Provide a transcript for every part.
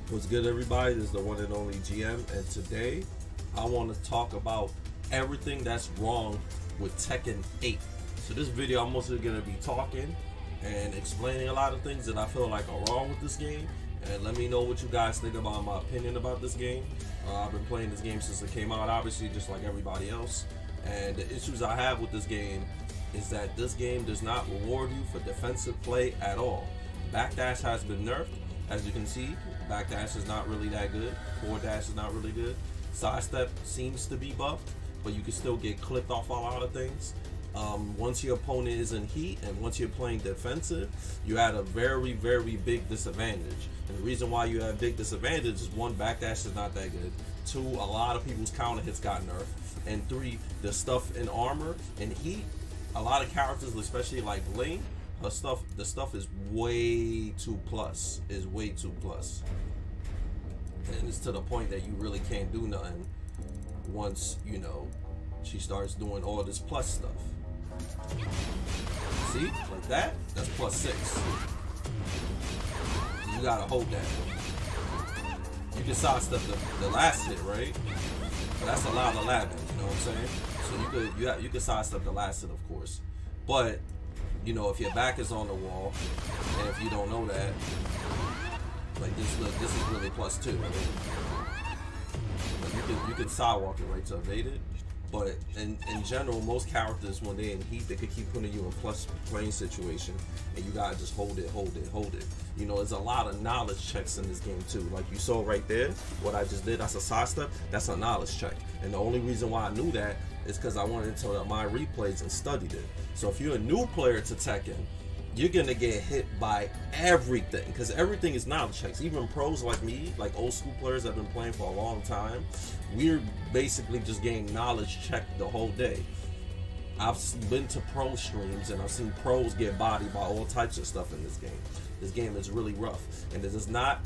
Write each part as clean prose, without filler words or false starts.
What's good, everybody? This is the one and only GM, and today I want to talk about everything that's wrong with Tekken 8. So this video, I'm mostly going to be talking and explaining a lot of things that I feel like are wrong with this game, and let me know what you guys think about my opinion about this game. I've been playing this game since it came out, obviously, just like everybody else, and the issues I have with this game is that this game does not reward you for defensive play at all. Backdash has been nerfed. As you can see, backdash is not really that good. Forward dash is not really good. Sidestep seems to be buffed, but you can still get clipped off a lot of things. Once your opponent is in heat and once you're playing defensive, you had a very, very big disadvantage. And the reason why you have big disadvantage is, one, backdash is not that good. Two, a lot of people's counter hits got nerfed. And three, the stuff in armor and heat, a lot of characters, especially like Bling, the stuff is way too plus. And it's to the point that you really can't do nothing once, you know, she starts doing all this plus stuff. See? Like that? That's +6. You gotta hold that. You can sidestep the last hit, right? But that's a lot of labbing, you know what I'm saying? So you could sidestep the last hit, of course. But you know, if your back is on the wall, and if you don't know that, like this, look, this is really +2. Right? Like you can sidewalk it right to evade it, but in general, most characters, when they're in heat, they could keep putting you in plus playing situation, and you gotta just hold it. You know, there's a lot of knowledge checks in this game too. Like you saw right there, what I just did, that's a sidestep, that's a knowledge check. And the only reason why I knew that is because I went into my replays and studied it. So if you're a new player to Tekken, you're gonna get hit by everything, because everything is knowledge checks. Even pros like me, like old school players that have been playing for a long time, we're basically just getting knowledge checked the whole day. I've been to pro streams and I've seen pros get bodied by all types of stuff in this game. This game is really rough, and it does not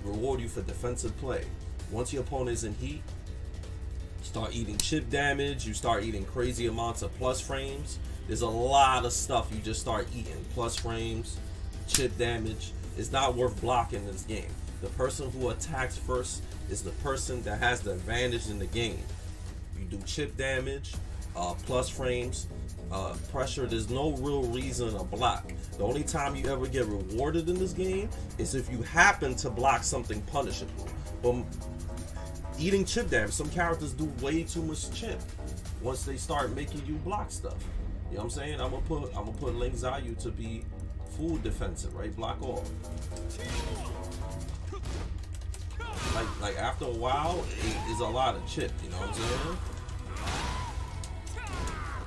reward you for defensive play. Once your opponent is in heat, start eating chip damage, you start eating crazy amounts of plus frames. There's a lot of stuff you just start eating. Plus frames, chip damage. It's not worth blocking this game. The person who attacks first is the person that has the advantage in the game. You do chip damage, plus frames, pressure. There's no real reason to block. The only time you ever get rewarded in this game is if you happen to block something punishable. But eating chip damage, some characters do way too much chip once they start making you block stuff. You know what I'm saying? I'm gonna put Ling Zayu to be full defensive, right? Block all. Like after a while, it's a lot of chip. You know what I'm saying?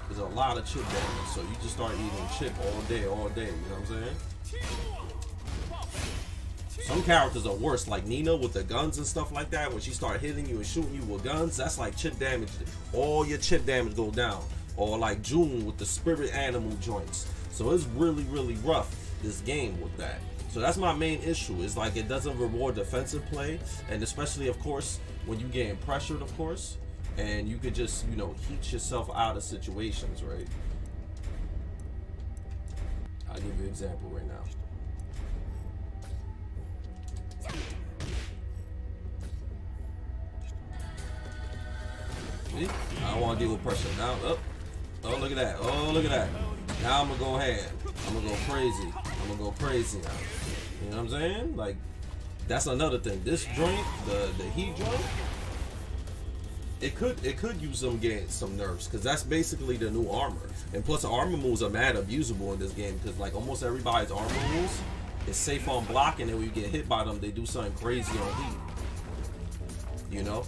There's a lot of chip damage, so you just start eating chip all day. You know what I'm saying? Some characters are worse, like Nina with the guns and stuff like that. When she start hitting you and shooting you with guns, that's like chip damage. All your chip damage go down. Or like June with the spirit animal joints. So it's really rough, this game, with that. So that's my main issue, is like it doesn't reward defensive play, and especially, of course, when you getting pressured, of course, and you could just, you know, heat yourself out of situations, right? I'll give you an example right now. See? I don't want to deal with pressure. Now, up. Oh, look at that. Oh, look at that. Now I'm going to go ahead. I'm going to go crazy now. You know what I'm saying? Like, that's another thing. This joint, the heat joint, it could use some nerfs, because that's basically the new armor. And plus, the armor moves are mad abusable in this game, because like almost everybody's armor moves is safe on blocking, and when you get hit by them, they do something crazy on heat. You know?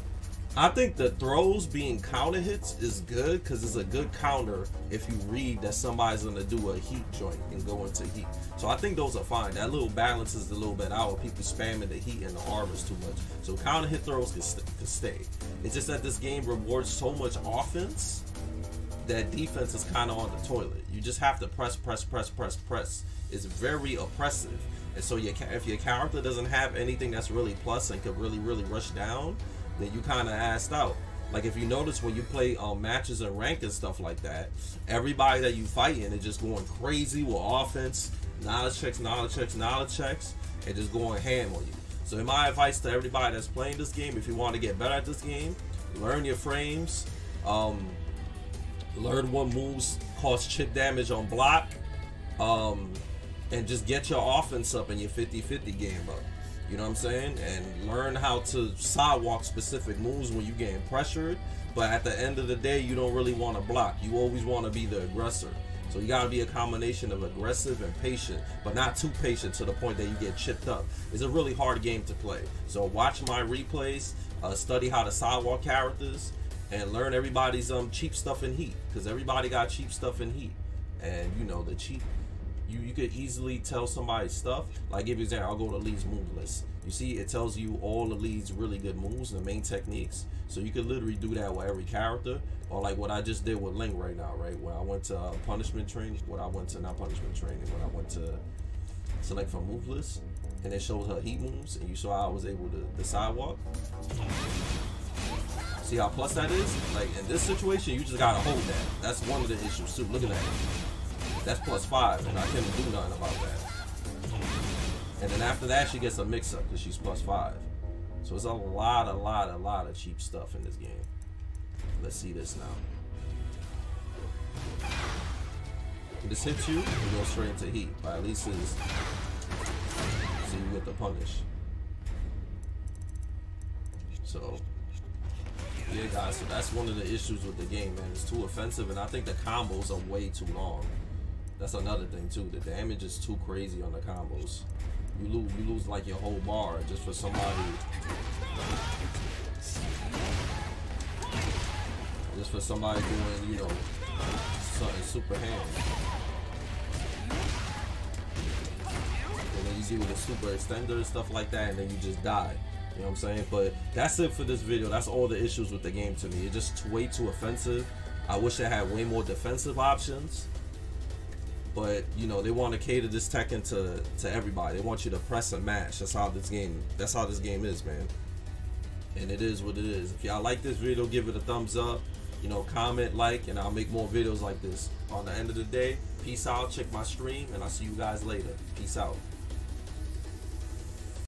I think the throws being counter hits is good, because it's a good counter if you read that somebody's going to do a heat joint and go into heat. So I think those are fine. That little balances a little bit out with people spamming the heat and the armors too much. So counter hit throws can stay. It's just that this game rewards so much offense that defense is kind of on the toilet. You just have to press. It's very oppressive. And so if your character doesn't have anything that's really plus and could really rush down, then you kind of assed out. Like if you notice when you play matches and rank and stuff like that, everybody that you fighting is just going crazy with offense, knowledge checks, and just going ham on you. So my advice to everybody that's playing this game, if you want to get better at this game, learn your frames, learn what moves cause chip damage on block, and just get your offense up and your 50-50 game up. You know what I'm saying? And learn how to sidewalk specific moves when you getting pressured. But at the end of the day, you don't really want to block. You always want to be the aggressor. So you got to be a combination of aggressive and patient, but not too patient to the point that you get chipped up. It's a really hard game to play. So watch my replays, study how to sidewalk characters, and learn everybody's cheap stuff in Heat, because everybody got cheap stuff in Heat. And you know, the cheap, you could easily tell somebody's stuff. Like, give you an example, I'll go to Lee's move list. You see, it tells you all of Lee's really good moves and the main techniques. So you could literally do that with every character. Or like what I just did with Link right now, right? When I went to punishment training, when I went to select from move list, and it shows her Heat moves, and you saw how I was able to the sidewalk. See how plus that is? Like in this situation, you just gotta hold that. That's one of the issues too. Look at that. That's +5, and I couldn't do nothing about that. And then after that, she gets a mix-up because she's +5. So it's a lot of cheap stuff in this game. Let's see this now. When this hits you, you go straight into Heat. But at least it's so you get the punish. So yeah, guys. So that's one of the issues with the game, man. It's too offensive, and I think the combos are way too long. That's another thing too. The damage is too crazy on the combos. You lose like your whole bar just for somebody. Just for somebody doing, you know, something super hand. And then you do the super extender and stuff like that, and then you just die. You know what I'm saying? But that's it for this video. That's all the issues with the game to me. It's just way too offensive. I wish it had way more defensive options. But you know, they want to cater this Tekken to everybody. They want you to press and mash. That's how this game is, man. And it is what it is. If y'all like this video, give it a thumbs up. You know, comment, like, and I'll make more videos like this. On the end of the day, peace out. Check my stream, and I'll see you guys later. Peace out.